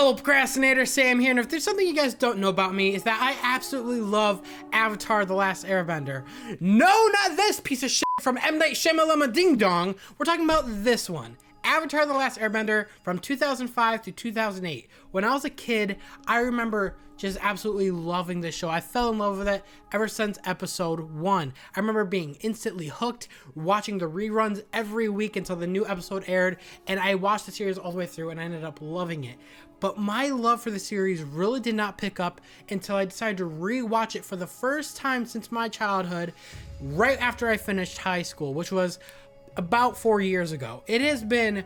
Hello procrastinator, Sam here, and if there's something you guys don't know about me is that I absolutely love Avatar The Last Airbender. No, not this piece of shit from M. Night Shyamalan Ding Dong. We're talking about this one. Avatar The Last Airbender from 2005 to 2008. When I was a kid, I remember just absolutely loving this show. I fell in love with it ever since episode 1. I remember being instantly hooked, watching the reruns every week until the new episode aired, and I watched the series all the way through and I ended up loving it. But my love for the series really did not pick up until I decided to re-watch it for the first time since my childhood, right after I finished high school, which was about 4 years ago. It has been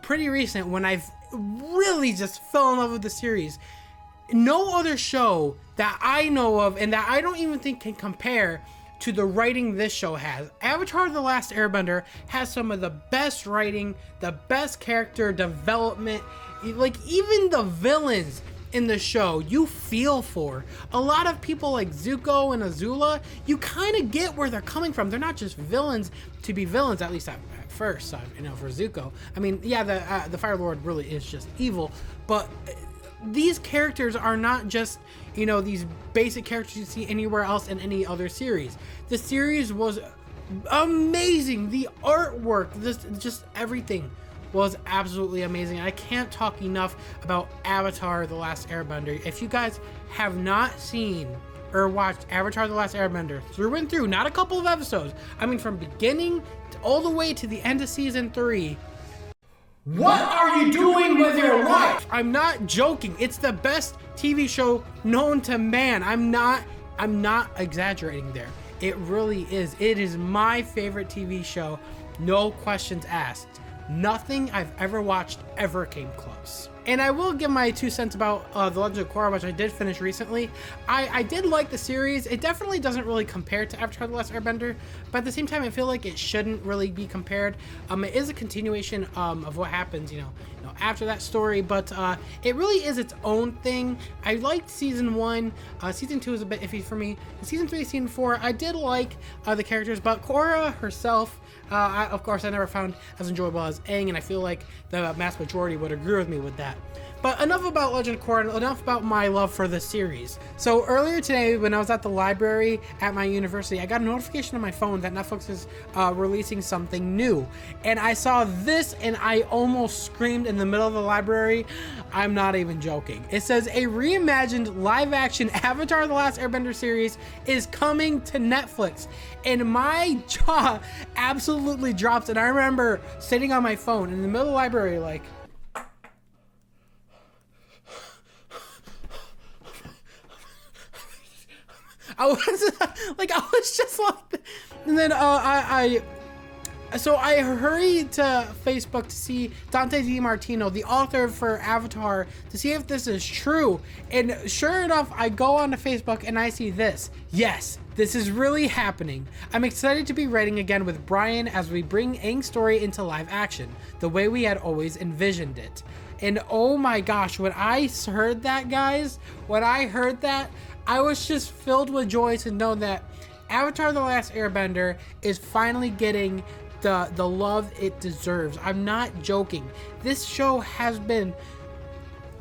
pretty recent when I've really just fell in love with the series. No other show that I know of and that I don't even think can compare to the writing this show has. Avatar The Last Airbender has some of the best writing, the best character development, like even the villains in the show you feel for. A lot of people like Zuko and Azula, you kind of get where they're coming from. They're not just villains to be villains, at least at first, for Zuko. I mean, yeah, the Fire Lord really is just evil, but these characters are not just, these basic characters you see anywhere else in any other series. The series was amazing. The artwork, just everything was absolutely amazing. I can't talk enough about Avatar The Last Airbender. If you guys have not seen or watched Avatar The Last Airbender through and through, not a couple of episodes, I mean from beginning all the way to the end of season 3, what are you doing with your life? I'm not joking. It's the best TV show known to man. I'm not exaggerating there. It really is. It is my favorite TV show. No questions asked. Nothing I've ever watched ever came close. And I will give my 2 cents about The Legend of Korra, which I did finish recently. I did like the series. It definitely doesn't really compare to Avatar The Last Airbender, but at the same time, I feel like it shouldn't really be compared. It is a continuation of what happens, after that story, but it really is its own thing. I liked season 1. Season 2 is a bit iffy for me. Season 3, season 4, I did like the characters, but Korra herself, of course, I never found as enjoyable as Aang, and I feel like the mass majority would agree with me with that. But enough about Legend of Korra, enough about my love for the series. So earlier today, when I was at the library at my university, I got a notification on my phone that Netflix is releasing something new. And I saw this and I almost screamed in the middle of the library. I'm not even joking. It says a reimagined live-action Avatar The Last Airbender series is coming to Netflix. And my jaw absolutely drops. And I remember sitting on my phone in the middle of the library like, I was just like, and then so I hurried to Facebook to see Dante DiMartino, the author for Avatar, to see if this is true. And sure enough, I go onto Facebook and I see this. Yes, this is really happening. I'm excited to be writing again with Brian as we bring Aang's story into live action, the way we had always envisioned it. And oh my gosh, when I heard that, guys, I was just filled with joy to know that Avatar The Last Airbender is finally getting the love it deserves. I'm not joking. This show has been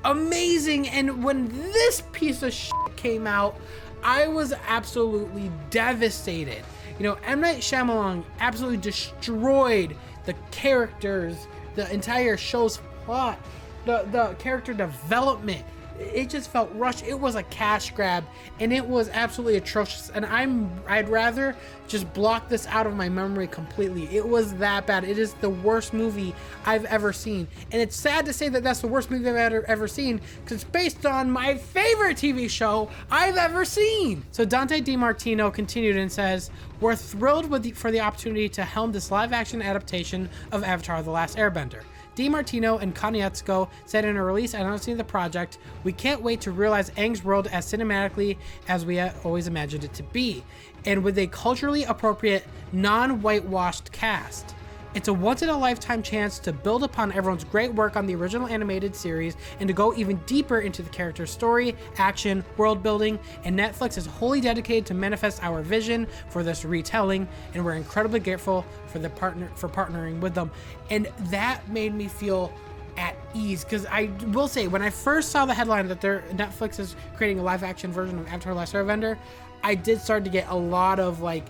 amazing, and when this piece of shit came out, I was absolutely devastated. M. Night Shyamalan absolutely destroyed the characters, the entire show's plot, the character development. It just felt rushed. It was a cash grab, and it was absolutely atrocious. And I'd rather just block this out of my memory completely. It was that bad. It is the worst movie I've ever seen, and it's sad to say that that's the worst movie I've ever seen, because it's based on my favorite TV show I've ever seen. So Dante DiMartino continued and says, "We're thrilled for the opportunity to helm this live-action adaptation of Avatar: The Last Airbender." DiMartino and Konietzko said in a release announcing the project, "We can't wait to realize Aang's world as cinematically as we always imagined it to be, and with a culturally appropriate, non-whitewashed cast. It's a once-in-a-lifetime chance to build upon everyone's great work on the original animated series and to go even deeper into the character's story, action, world building, and Netflix is wholly dedicated to manifest our vision for this retelling, and we're incredibly grateful for partnering with them." And that made me feel at ease. Because I will say, when I first saw the headline that Netflix is creating a live action version of Avatar: The Last Airbender, I did start to get a lot of like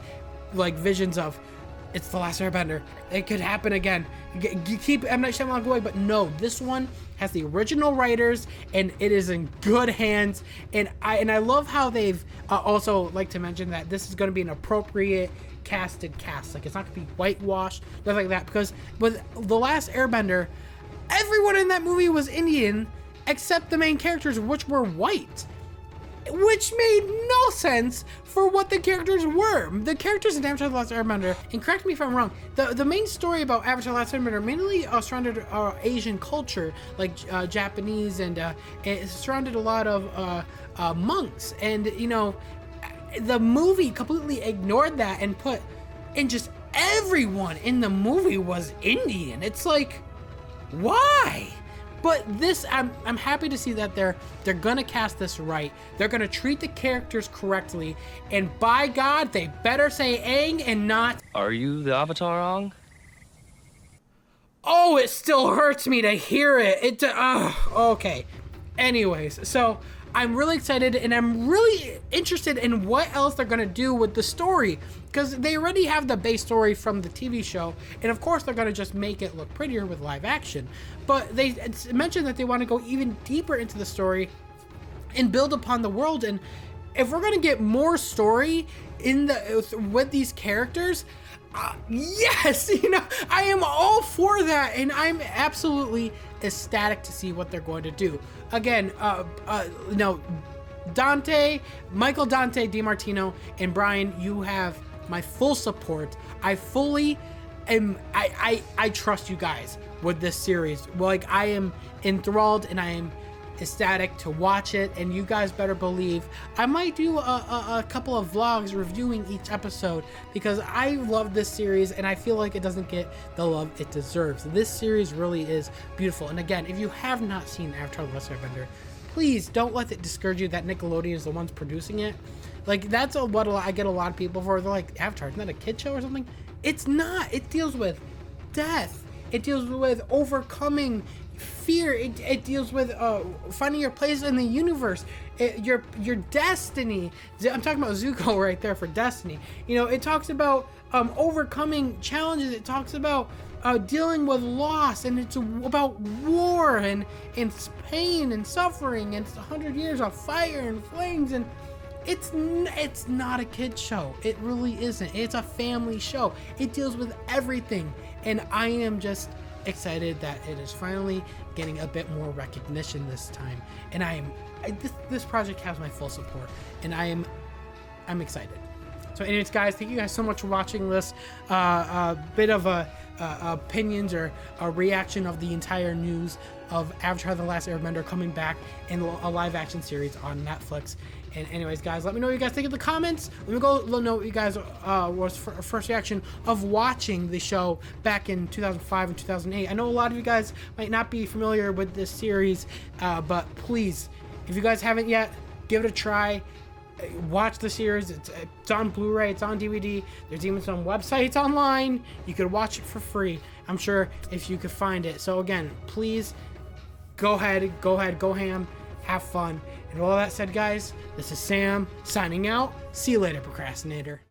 visions of, it's The Last Airbender, it could happen again. Keep M. Night Shyamalan away, but no, this one has the original writers and it is in good hands. And I love how they've also like to mention that this is going to be an appropriate casted cast. Like, it's not going to be whitewashed, nothing like that. Because with The Last Airbender, everyone in that movie was Indian except the main characters, which were white. Which made no sense for what the characters were. The characters in Avatar: The Last Airbender, and correct me if I'm wrong, the main story about Avatar: The Last Airbender mainly surrounded Asian culture, like Japanese, and it surrounded a lot of monks. And, you know, the movie completely ignored that and put in just everyone in the movie was Indian. It's like, why? But this, I'm happy to see that they're gonna cast this right. They're gonna treat the characters correctly, and by God, they better say Aang and not. Are you the Avatar, Aang? Oh, it still hurts me to hear it. Okay. Anyways, so I'm really excited, and I'm really interested in what else they're gonna do with the story, because they already have the base story from the TV show, and of course they're gonna just make it look prettier with live action. But they mentioned that they want to go even deeper into the story and build upon the world. And if we're gonna get more story with these characters, yes, you know, I am all for that, and I'm absolutely ecstatic to see what they're going to do. Again, you know, Michael Dante DiMartino, and Brian, you have my full support. I fully am. I trust you guys with this series. Like, I am enthralled and I am ecstatic to watch it, and you guys better believe I might do a couple of vlogs reviewing each episode, because I love this series and I feel like it doesn't get the love it deserves. This series really is beautiful. And again, if you have not seen Avatar: The Last Airbender, please don't let it discourage you that Nickelodeon is the ones producing it. Like, that's what I get a lot of people for. They're like, Avatar, isn't that a kid show or something? It's not. It deals with death. It deals with overcoming fear. It deals with finding your place in the universe, your destiny. I'm talking about Zuko right there for destiny. You know, it talks about overcoming challenges. It talks about dealing with loss, and it's about war and pain and suffering, and it's 100 years of fire and flames, and it's not a kid show. It really isn't. It's a family show. It deals with everything, and I am just excited that it is finally getting a bit more recognition this time. And this project has my full support, and I'm excited. So anyways, guys, thank you guys so much for watching this bit of opinions or a reaction of the entire news of Avatar: The Last Airbender coming back in a live action series on Netflix. And anyways, guys, let me know what you guys think in the comments. Let me know what you guys was first reaction of watching the show back in 2005 and 2008. I know a lot of you guys might not be familiar with this series, but please, if you guys haven't yet, give it a try. Watch the series. It's on Blu-ray, it's on DVD. There's even some websites online. You could watch it for free, I'm sure, if you could find it. So again, please go ahead, go ham, have fun. And with all that said, guys, this is Sam signing out. See you later, procrastinator.